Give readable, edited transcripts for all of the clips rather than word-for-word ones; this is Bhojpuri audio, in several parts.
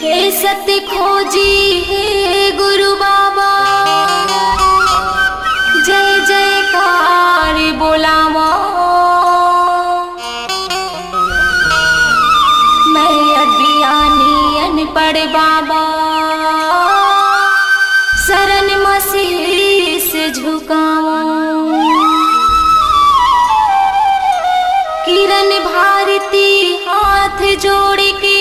हे सत्य खोजी हे गुरु बाबा, जय जयकार बोलावा। मैं अज्ञानी अनपढ़ बाबा, शरण मसीस झुकावा। किरण भारती हाथ जोड़ के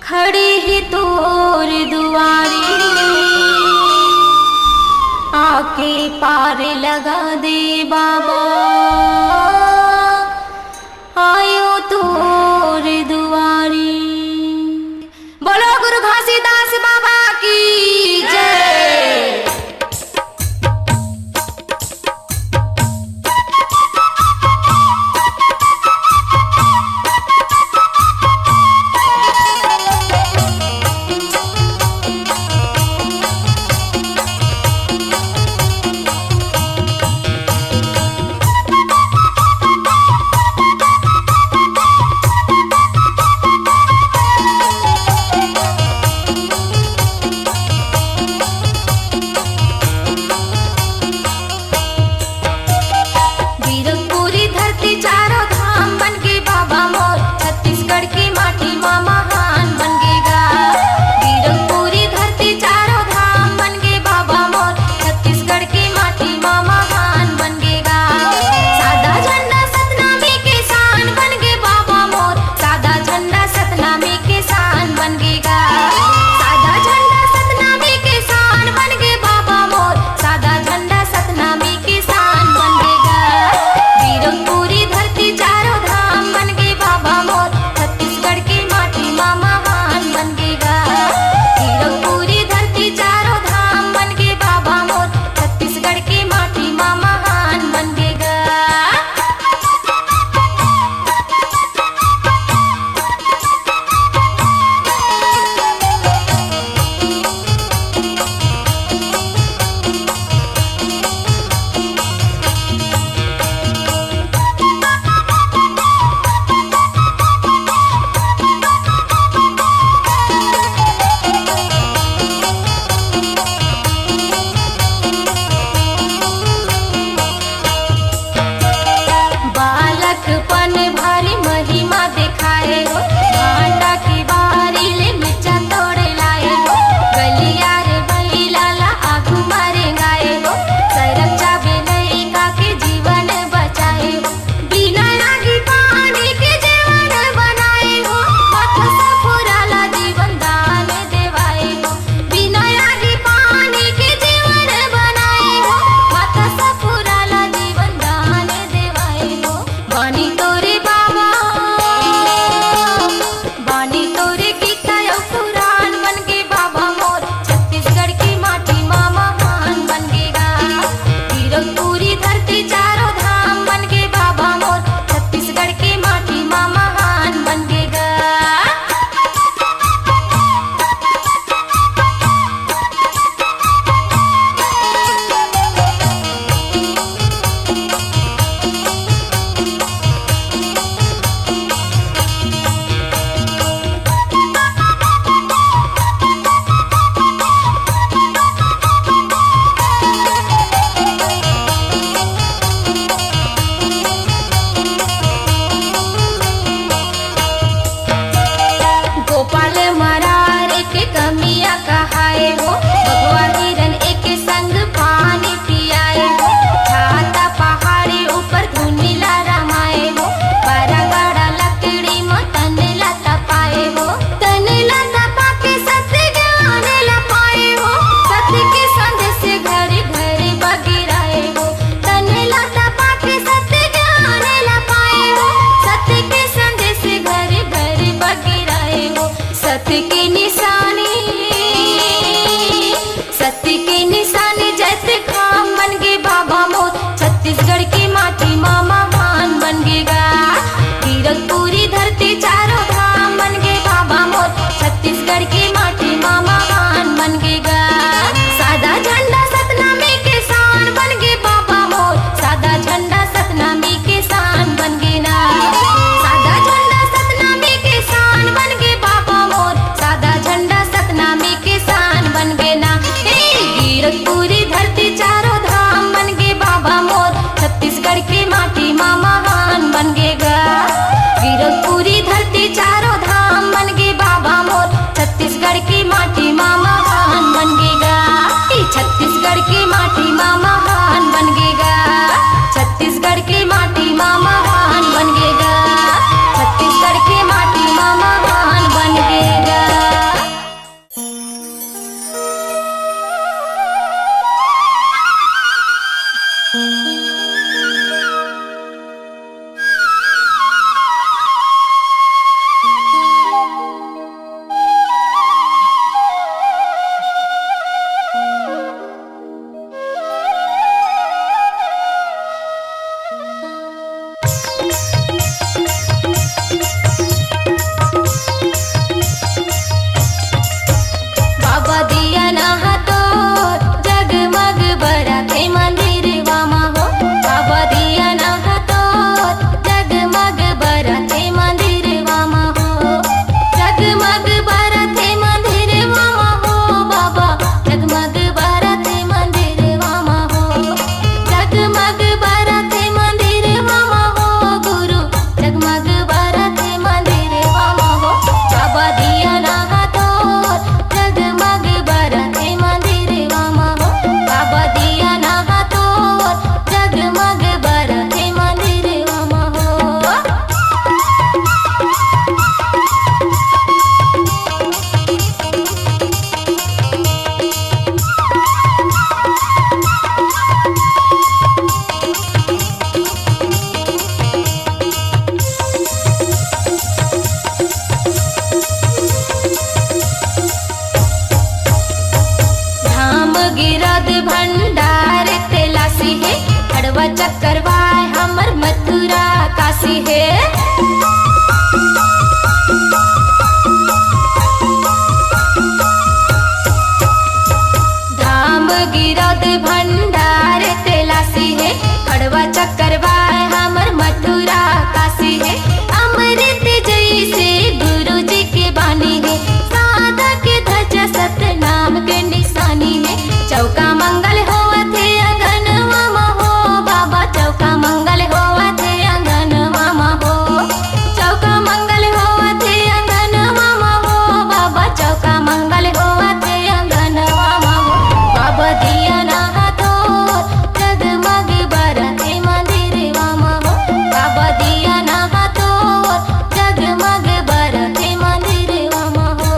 खड़े ही तोर दुआरे, आके पार लगा दे बाबा, आयो तोर दुआरे। बोलो गुरु घासीदास बाबा की जय। धरती चारों धाम बन गए बाबा मोर, छत्तीसगढ़ की माटी माँ महान बन गएगा। छत्तीसगढ़ की माटी माँ महान बन गएगा, छत्तीसगढ़ की माटी माँ महान बन गएगा, छत्तीसगढ़ की माटी माँ महान बन गएगा। बाबा दिया ना तो जगमग बरते मंदिर वामा हो, बाबा दिया ना तो जगमग बरते मंदिर वामा हो, जगमग बरते मंदिर वामा हो बाबा, जगमग बरते मंदिर वामा हो, जगमग बरते मंदिर वामा हो गुरु, जगमग बरते मंदिर वामा हो। बाबा दिया ना तो जगमग बरते मंदिर वामा हो, बाबा दिया ना तो जगमग बरते मंदिर वामा हो। धाम गिरद भंडार तेलासी है, हड़वा चक्करवाय हमर मथुरा काशी है। धाम गिरद भंडार तेलासी है, हड़वा चक्करवाय हमर मथुरा काशी है। अमृत जैसे गुरु जी के बानी है, सादा के ध्वजा सतनाम के निशानी है। चौका मंगल होवत है अंगन मामा हो बाबा, चौका मंगल होवत है अंगन मामा हो, चौका मंगल होवत है अंगन मामा हो बाबा, चौका मंगल होवत है अंगन मामा हो। बाबा दिया ना तो जगमग बरते मंदिर वामा हो, बाबा दिया ना तो जगमग बरते मंदिर वामा हो।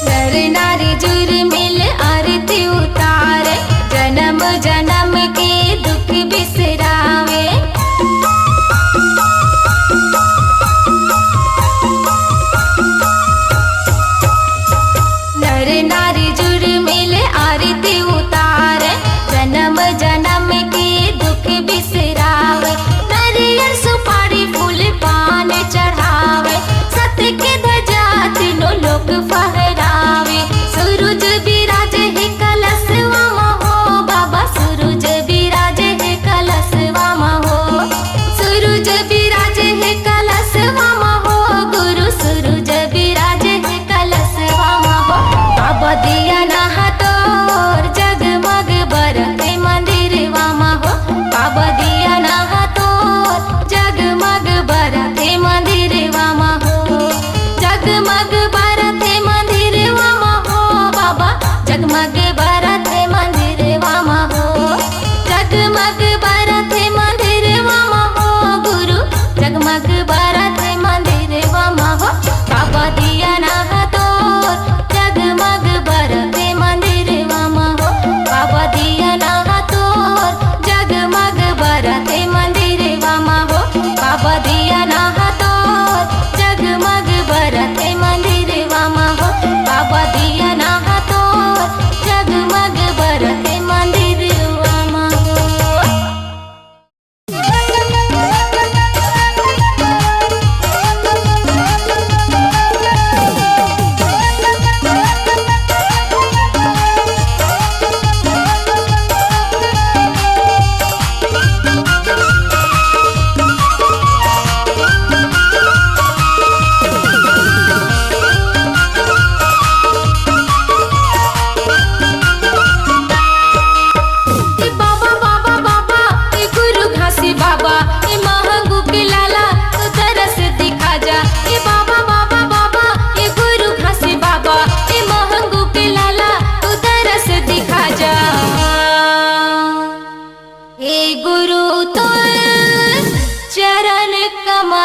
नर नारी जुर मिल आरती उतारे, जन्म जन्म के दुख बिसरावे। नर नारी जुर मिल आरती उतारे, जन्म जन्म के दुख बिसरावे। नारियल सुपारी फूल पान चढ़ावे, सत्य के ध्वजा तीनों लोक फहरावे। सूरज विराज है कलश वामा हो बाबा, सूरज विराज है कलश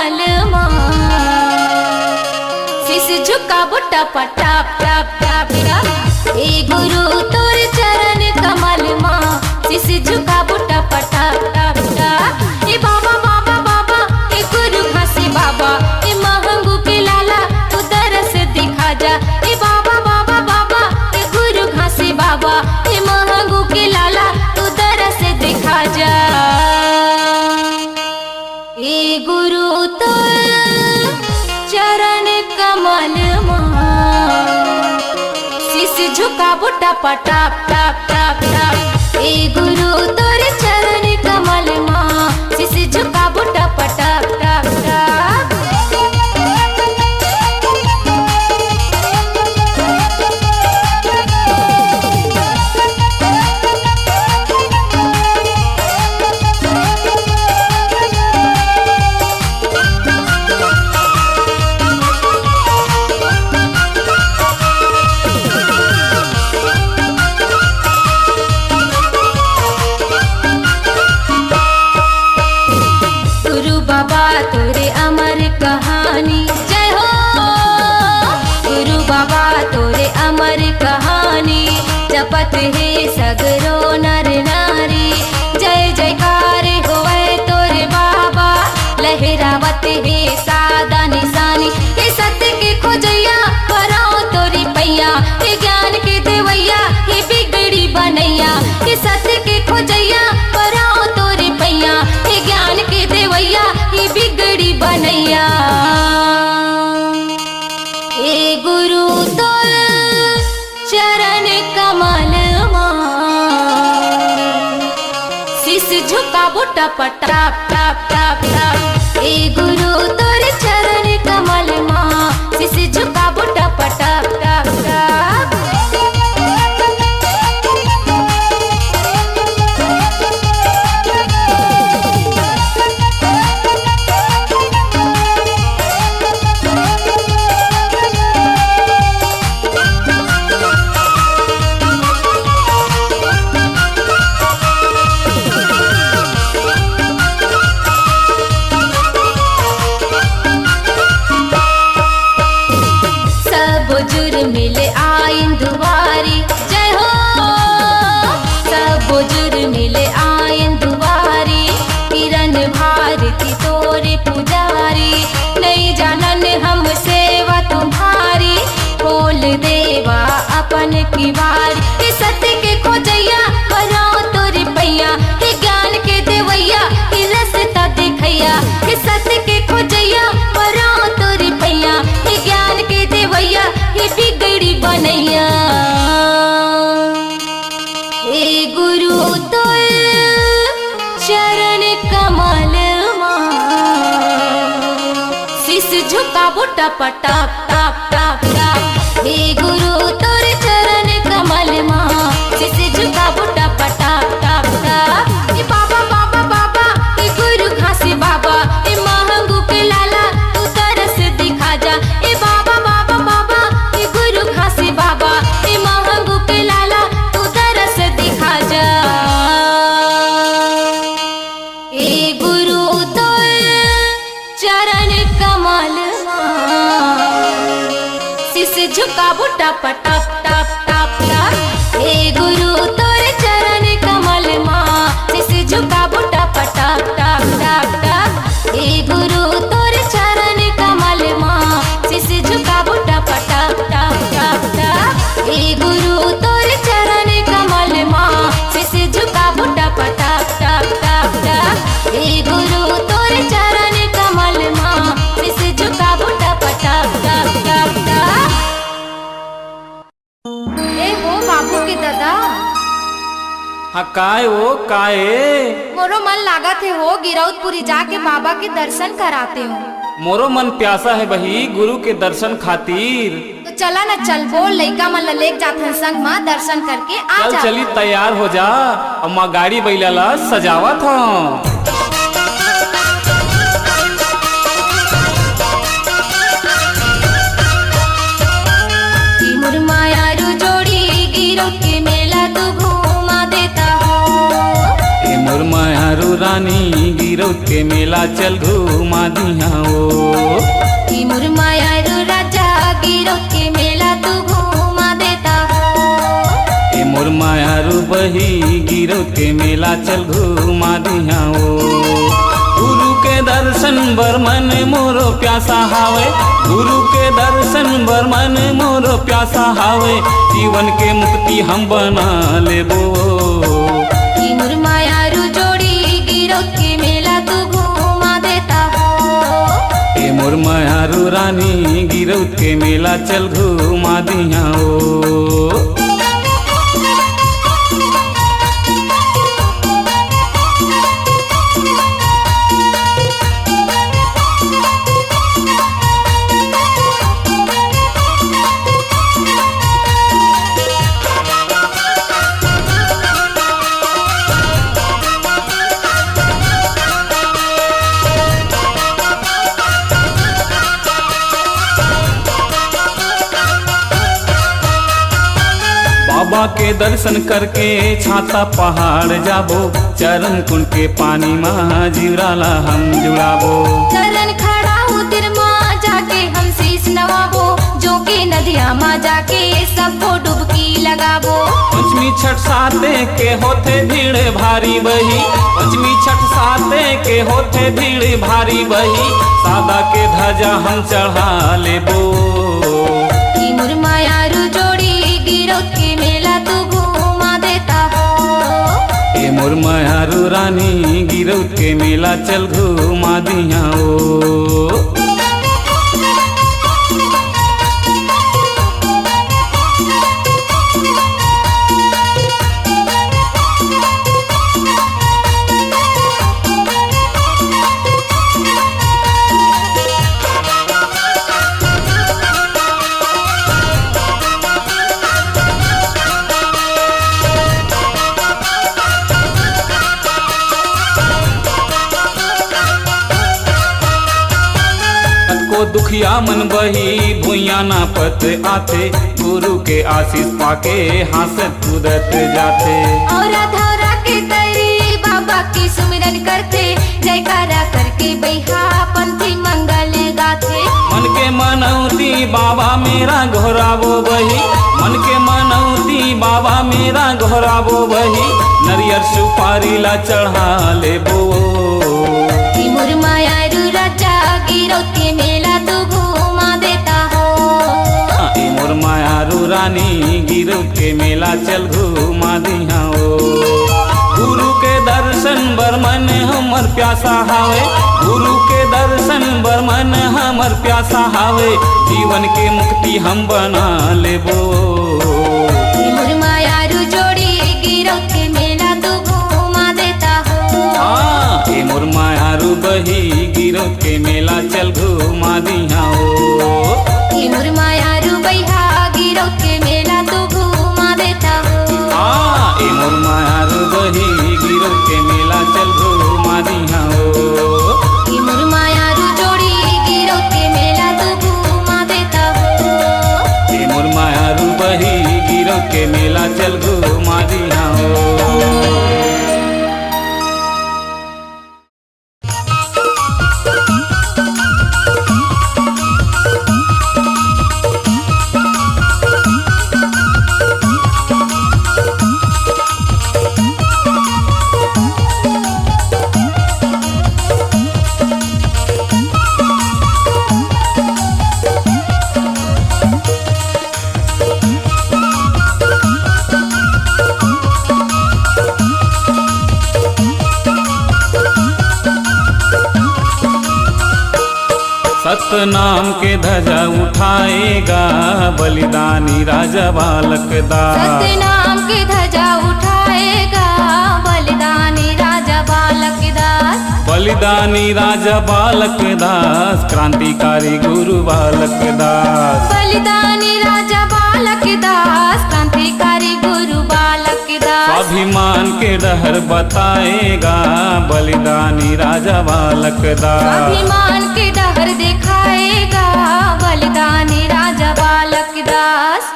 कमल माँ शीश झुका बुट्टा पटा टप टप टप ए गुरु तोर चरण कमल माँ शीश झुका बुट्टा पटा टप टप ए बाबा बाबा बाबा ए गुरु घासी बाबा ए महंगू के लाला तू दरस दिखा जा ए बाबा बाबा बाबा ए गुरु घासी बाबा ए महंगू के लाला तू दरस दिखा जा ए गुरु तो चरण कमल शीश झुका बुट्टा पटा टप टप टप ए गुरु तोर चरण कमल माँ शीश झुका बुट्टा पटा टप टप तोरे अमर कहानी जय हो गुरु बाबा तोरे अमर कहानी जपत है सगरो नर नारी जय जयकार होए तोरे बाबा लहरावत है सादा निशानी हे सत्य के खोजैया कराओ तोरी पैया हे ज्ञान के देवैया हे बिगड़ी बनैया हे सत्य के खोजैया कराओ तोरी पैया हे ज्ञान के देवैया हे बिगड़ी बनैया हे गुरु तोर चरण कमल शीश झुका बुट्टा पटा टप टप टप हे गुरु तोर चरण कमल माँ शीश झुका बुट्टा पटा टप टप मिले आइन दुआरी जय हो सब बुजुर्ग मिले आइन दुआरी किरण भारती तोरे पुजारी नहीं जानन हम सेवा तुम्हारी खोल देवा अपन की बारी हे सत्य के खोजैया कराओ तोरे पैया हे ज्ञान के देवैया हे रसता दिखैया हे सत्य के खोजैया कराओ तोरे पैया हे ज्ञान के देवैया हे बिगड़ी बनैया हे गुरु तोर चरण कमल शीश झुका बुट्टा पटा टप टप टप हे गुरु तोर चरण कमल माँ शीश झुका बुट्टा पटा टप टप हे बाबा बाबा बाबा हे गुरु घासी बाबा हे महंगू के लाला तू तरस दिखा जा हे बाबा बाबा बाबा हे गुरु घासी बाबा हे महंगू के लाला तू तरस दिखा जा हे गुरु तोर चरण कमल शीश झुका बुट्टा पटा टप टप टप हे गुरु तोर चरण कमल माँ शीश झुका बुट्टा पटा टप टप टप हे गुरु तोर चरण कमल माँ शीश झुका बुट्टा पटा टप टप टप हे गुरु तोर चरण कमल माँ शीश झुका बुट्टा पटा टप टप टप हे गुरु तोर चरण कमल माँ शीश झुका बुट्टा पटा टप टप टप ए हो बाबू के दादा हाँ काय वो काय मोरो मन लागत है हो गिरौदपुरी जाके बाबा के दर्शन कराते हो मोरो मन प्यासा है बही गुरु के दर्शन खातिर तो चला ना चल बोल लइका मन लेक जाथन संग माँ दर्शन करके आ चल जा चली तैयार हो जा और माँ गाड़ी बैला ला सजावत हूँ के मेला तू घुमा देता हो मोर मायारू रानी गिरौत के मेला चल घूमा दिहा ओ। कि मुरमायारू राजा गिरौत के मेला तू घूमा देता हो। ए मोर मायारू बही गिरौत के मेला चल घूमा दिहा ओ। गुरु के दर्शन बर मन मोरो प्यासा हावे, गुरु के दर्शन बर मन मोरो प्यासा हावे, जीवन के मुक्ति हम बना लेबो। कि मुरमायारू जोड़ी गिरौत के मेला तू घूमा देता हो। ए मोर मायारू रानी गिरौत के मेला चल घूमा दिहा ओ। बाबा के दर्शन करके छाता पहाड़ जाबो, चरण कुंड के पानी में जीवराला हम जुड़ाबो। चरण खड़ा उतिर माँ जाके हम शीश नवाबो, जो के नदिया माँ जाके सबको डुबकी लगाबो। पंचमी छठ साते के होते भीड़ भारी बही, पंचमी छठ साते के होते भीड़ भारी बही, सादा के ध्वजा हम चढ़ा लेबो। कि मुरमायारू जोड़ी गिरौत के मेला तू घूमा देता हो। ए मोर मायारू रानी गिरौत के मेला चल घूमा दिहा ओ। को दुखिया मन बही भुइया ना पत आते, गुरु के आशीष पाके हासत कूदत जाते। और धौरा के तरी बाबा की सुमिरन करते, जयकारा करके बैहा पंथी मंगल गाथे। मन के मनौती बाबा मेरा घोरावो बही, मन के मनौती बाबा मेरा घोरावो बही, नरियर सुपारी ला चढ़ा लेबो। कि मुरमायारू राजा गिरौत के मेला तू घूमा देता हो। ए मोर मायारू रानी गिरौत के मेला चल घूमा दिहा ओ। गुरु के दर्शन बर मन हमर प्यासा हावे, गुरु के दर्शन बर मन हमर प्यासा हावे, जीवन के मुक्ति हम बना लेबो। कि मुरमायारू जोड़ी गिरौत के मेला तू घूमा देता हो। ए मोर मायारू बही गिरौत के मेला चल घूमा दिहा ओ। कि मुरमायारू बैहा गिरौत के मेला तू घूमा देता हो। ए मोर मायारू बही गिरौत के मेला चल घूमा दिहा ओ। कि मुरमायारू जोड़ी गिरौत के मेला तू घूमा देता हो। ए मोर मायारू बही गिरौत के मेला चल घूमा दिहा ओ। सतनाम के ध्वजा उठाएगा बलिदानी राजा बालक दास। सतनाम के ध्वजा उठाएगा बलिदानी राजा बालक दास। बलिदानी राजा बालक दास, क्रांतिकारी गुरु बालक दास। बलिदानी राजा बालक दास, क्रांतिकारी गुरु बालक दास। स्वाभिमान के डहर बताएगा बलिदानी राजा बालक दास। स्वाभिमान के डहर दिखाएगा बलिदानी राजा बालक दास।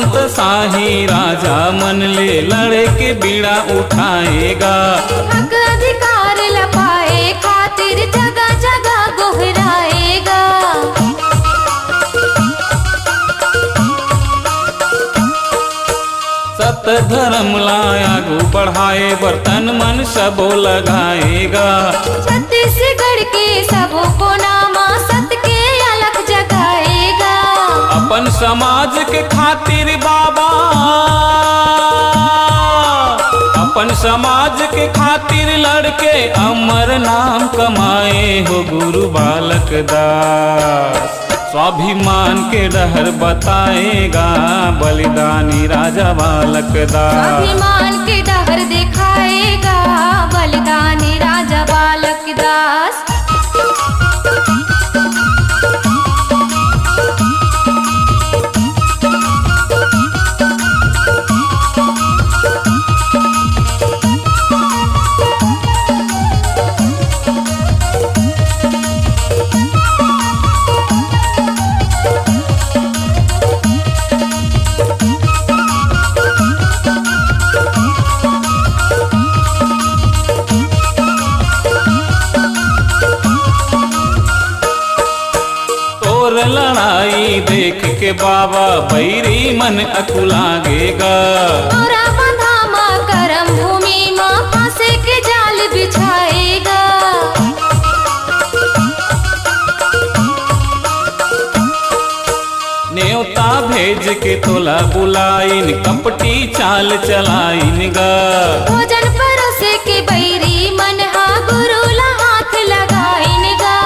मस्त शाही राजा मन ले लड़े के बीड़ा उठाएगा। हक अधिकार लपाए खातिर जगह जगह गोहराएगा। सत धर्म लायागू बढ़ाए बर्तन मन सबो लगाएगा। छत्तीसगढ़ के सबो को नामा सत के अलग जगाएगा। अपन समाज के खातिर बाबा, अपन समाज के खातिर लड़के अमर नाम कमाए हो गुरु बालक दास। स्वाभिमान के डहर बताएगा बलिदानी राजा बालक दास। स्वाभिमान के डहर दिखाएगा बलिदानी राजा बालक दास। लड़ाई देख के बाबा बैरी मन अकुलागेगा। औरा बंधामा करम भूमि माँ फांसे के जाल बिछाएगा। न्योता भेज के तोला बुलाइन कपटी चाल चलाइन गा। भोजन परोसे के बैरी मन हा गुरु ला हाथ लगाइन गा।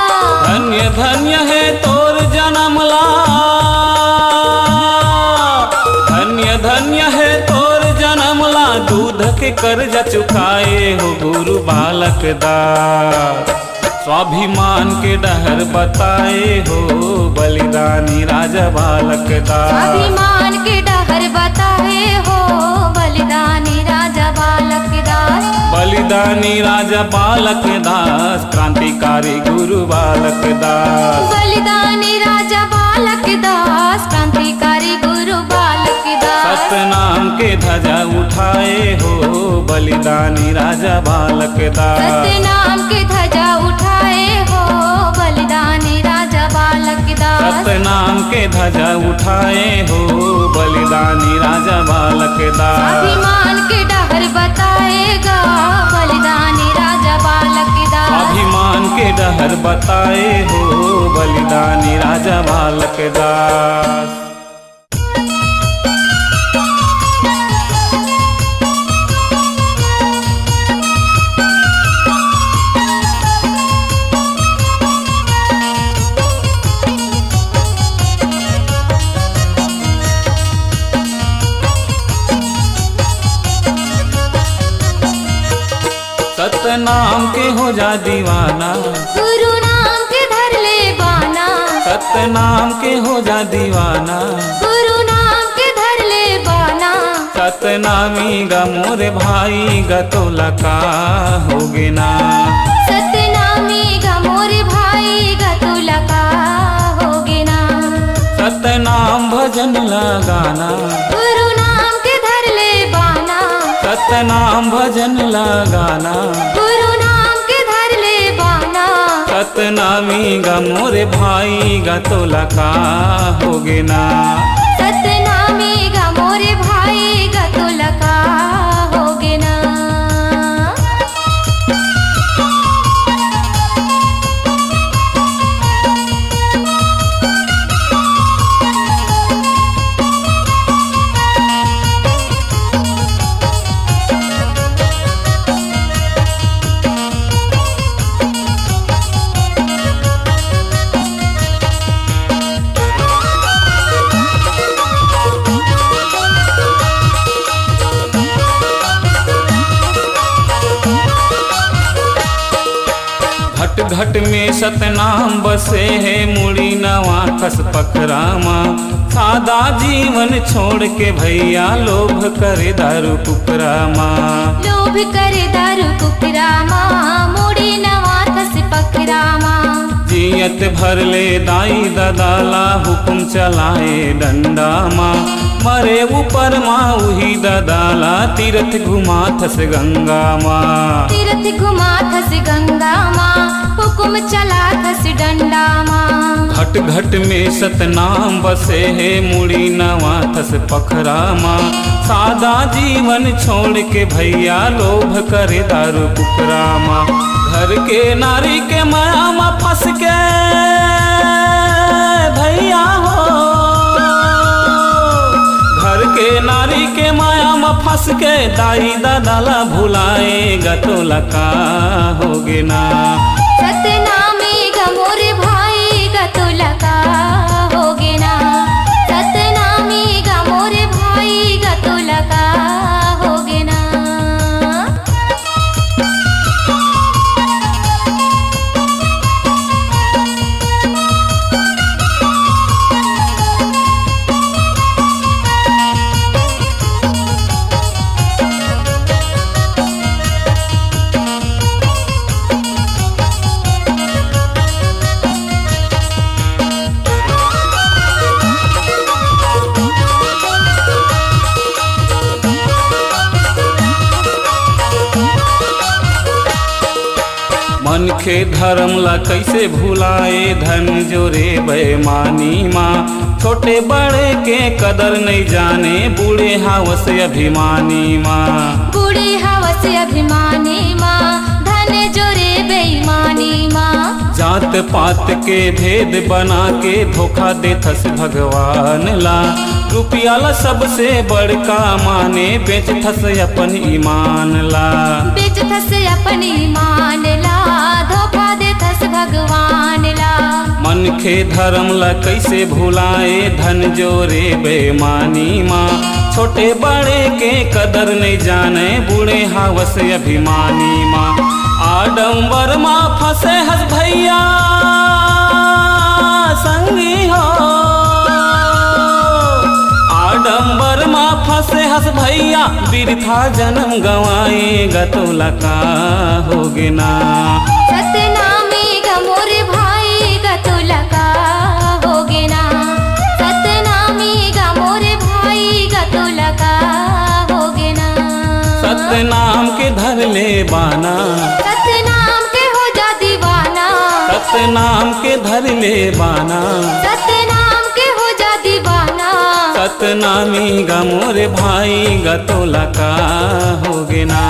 धन्य धन्य है तोर जन्मला, धन्य धन्य है तोर जन्मला। दूध के कर्ज चुकाए हो गुरु बालक दास। स्वाभिमान के डहर बताए हो बलिदानी राजा बालक दास। स्वाभिमान के डहर बताए हो बलिदानी राजा बालक दास। बलिदानी राजा बालक दास क्रांतिकारी गुरु बालक दास। बलिदानी राजा बालक दास क्रांतिकारी गुरु बालक दास। सतनाम के ध्वजा उठाए हो बलिदानी राजा बालक दास। सतनाम के ध्वजा उठाए हो बलिदानी राजा बालक दास। सतनाम के ध्वजा उठाए हो बलिदानी राजा बालक दास। स्वाभिमान के डहर बताएगा बलिदानी राजा बालक दास। स्वाभिमान के डहर बताए हो बलिदानी राजा बालक दास। सतनाम के हो जा दीवाना, गुरु नाम के धर ले बाना। सतनाम के हो जा दीवाना, गुरु नाम के धर ले बाना। सतनामी गा मोरे भाई गा तोला का होगे ना। सतनामी गा मोरे भाई गा तोला का होगे ना। सतनाम भजन लगाना, गुरु नाम के धर ले बाना। सतनाम भजन लगाना। गुरु नाम के धर ले बाना। सतनामी गा मोरे भाई गा तोला का होगे ना। सतनामी गा मोरे भाई गा तोला का होगे ना। घट में सतनाम बसे है मुड़ी नवा खस पखरामा। सादा जीवन छोड़ के भैया लोभ करे दारू कुकरामा। लोभ करे दारू कुकरामा, मुड़ी नवा खस पखरामा। जियत भर ले दाई ददाला हुकुम चलाए डंडा माँ। मरे ऊपर माँ उही ददाला तीर्थ घुमाथस गंगा माँ। तीर्थ घुमाथस गंगा माँ हुकुम चलाथस डंडा माँ। घट घट में सतनाम बसे है मुड़ी नवाथस पखरा माँ। सादा जीवन छोड़ के भैया लोभ करे दारू पुकरा माँ। घर के नारी के माया में फंस के भैया हो, घर के नारी के माया में फंस के दाई दादाला भुलाएगा तो लका होगे ना। सतनामी गमोरे भाई गतो लका होगे ना। सतनामी गमोरे भाई गतो लका होगे ना। मन के धर्म ला कैसे भुलाए धन जोरे बेमानी माँ। छोटे बड़े के कदर नहीं जाने बूढ़े हवस अभिमानी माँ। बूढ़े हवस अभिमानी माँ धन जोरे बेईमानी माँ। जात पात के भेद बना के धोखा देथस भगवान ला। रुपया ला सबसे बड़का माने बेचथस अपन ईमान ला। बेचथस अपन ईमान ला धोखा देथस भगवान ला। मन के धर्म ला कैसे भुलाए धन जोरे बेमानी माँ। छोटे बड़े के कदर नहीं जाने बूढ़े हवस अभिमानी माँ। आडंबर माँ फंसे हस भैया संगी हो, आडंबर माँ फंसे हस भैया बिरथा जन्म गवाएगा तो लका होगे ना। सतनामी गमोरे भाई गतो लका होगे ना। सतनामी गमोरे भाई गतो लका होगे ना। सतनाम के धर ले बाना, सतनाम के हो जा दीवाना। सतनाम के धर ले बाना। सतनाम के हो जा दीवाना। सतनामी गा मोरे भाई गा तो लका होगे ना।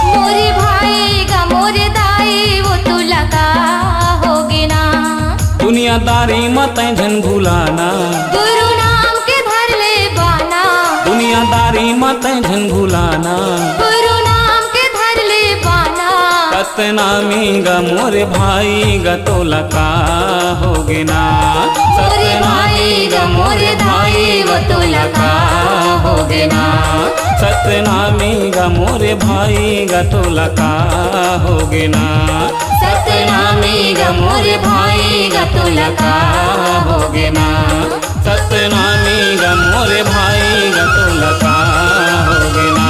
मोरे भाई गा मोरे दाई वो तो लका होगे ना। दुनियादारी मत झन भुलाना। गुरु नाम के धर ले बाना। दुनियादारी मत झन भुलाना। गुरु नाम के धर ले बाना। सतनामी गा मोरे भाई गा तो लका होगे ना। मोरे भाई गा मोरे भाई वो तो लका होगे ना। सतनामी गा मोरे भाई गा तो लका होगे ना। सतनामी गा मोरे भाई गा तो लका होगे ना। सतनामी गा मोरे भाई गा तो लका होगे ना।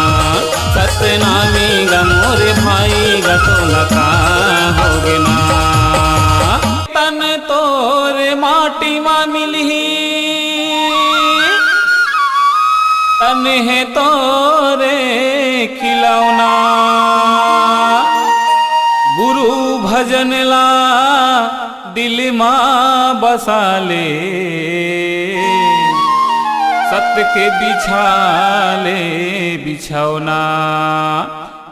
सतनामी गा मोरे भाई गा तो लका होगे ना। तन तोरे माटी मा मिलही तन है तोरे खिलौना। गुरु भजन ला दिल माँ बसा ले। सत्य के बिछा ले बिछौना।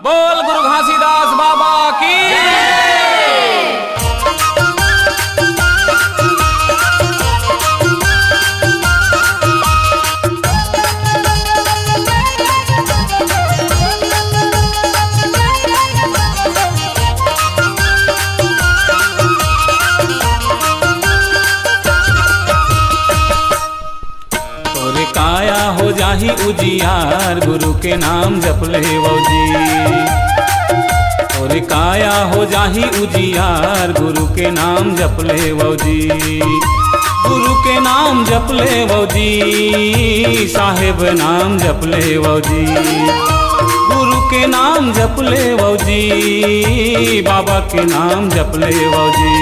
बोल गुरु घासीदास बाबा की। काया हो जाही उजियार गुरु के नाम जप ले वौजी। और काया हो जाही उजियार गुरु के नाम जप ले वौजी। गुरु के नाम जप ले वौजी। साहेब नाम जप ले वौजी। गुरु के नाम जप ले वौजी। बाबा के नाम जप ले वौजी।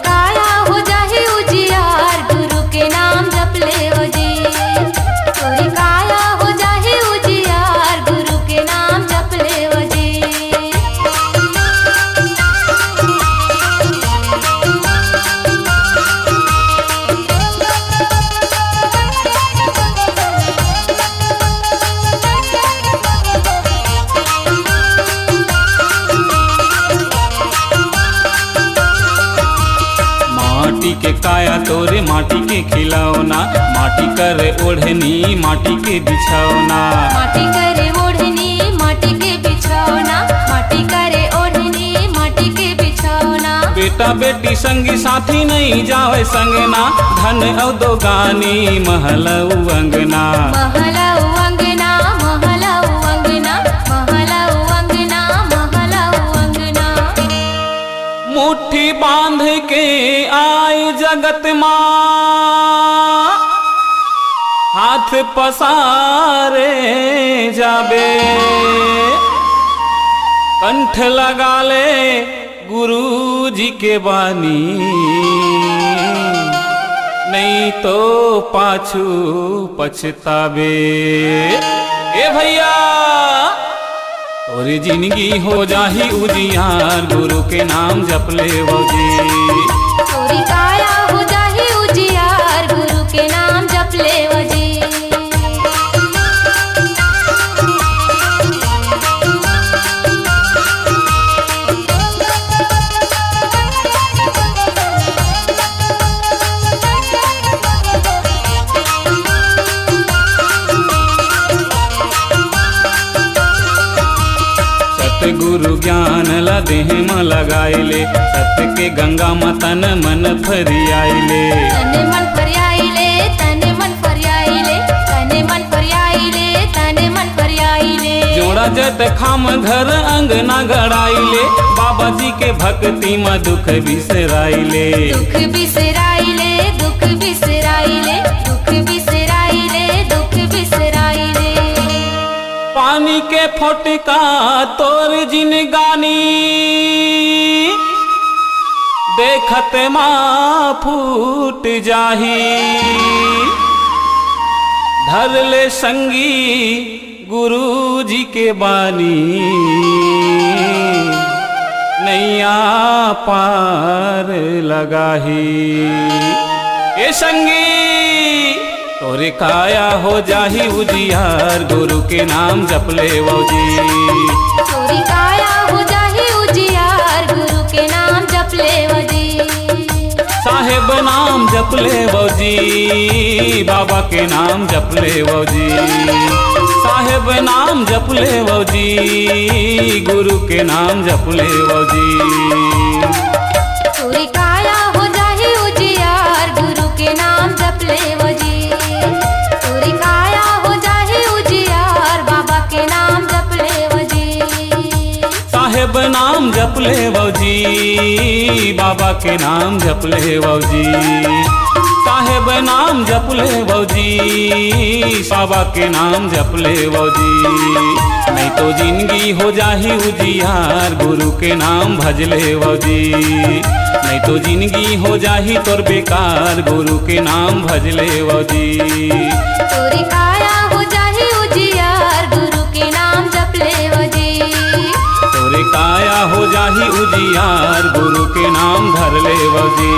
काया हो जाही उजियार गुरु के नाम जप ले वौजी। माटी के खिलौना, माटी करे ओढ़नी माटी के बिछौना। माटी करे ओढ़नी माटी के बिछौना, माटी करे ओढ़नी माटी के बिछौना। बेटा बेटी संगी साथी नहीं जावे संगना, धन औ दो गानी महलऊ अंगना। महलऊ अंगना, महलऊ अंगना, महलऊ अंगना, महलऊ अंगना। मुट्ठी बांध के आई जगत माँ, हाथ पसारे जाबे। कंठ लगा ले गुरु जी के बानी, नहीं तो पाछू पछतावे। ए भैया तोरी जिंदगी हो जाही उजियार, गुरु के नाम जप ले जी। तोरी काया हो जाही उजियार, गुरु के नाम जप ले जी। गुरु ज्ञान ला देह में लगाइले, सत्य के गंगा में तन मन फरियाइले। तने मन फरियाइले, तने मन फरियाइले, तने मन फरियाइले, तने मन फरियाइले। जोड़ा जत खाम घर अंगना गड़ाइले, बाबा जी के भक्ति में दुख बिसराइले। दुख बिसराइले, दुख बिसराइले, दुख बिसराइले, दुख बिसराइले। पानी के फोटका तोर जिन गानी, देखत माँ फूट जाही। धर ले संगी गुरु जी के बानी, नैया पार लगाही। ए संगी तोरे काया हो जाही उजियार, गुरु के नाम जप ले जी। तोरी काया हो जाही उजियार, गुरु के नाम जप ले जी। साहेब नाम जप ले जी, बाबा के नाम जप ले जी। साहेब नाम जप ले जी, गुरु के नाम जप ले जी। तोरी काया हो जाही उजियार, गुरु के नाम जप ले जी। तोरी काया हो जाही उजियार, बाबा के नाम जप ले जी। साहेब नाम जप ले जी, बाबा के नाम जप ले जी। साहेब नाम जप ले जी, बाबा के नाम जप ले जी। नहीं तो जिंदगी हो जाही उजियार, गुरु के नाम भज ले जी। नहीं तो जिंदगी हो जाही तोर बेकार, गुरु के नाम भज ले जी। तोरी काया हो जाही उजियार, गुरु के नाम जप ले जी। तोरे काया हो जाही उजियार, गुरु के नाम धर ले जी।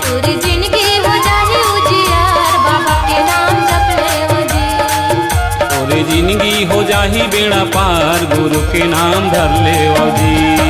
तोरी जिंदगी हो जाही उजियार, बाबा के नाम जप ले जी। तोरे जिंदगी हो जाही बेड़ा पार, गुरु के नाम धर ले जी।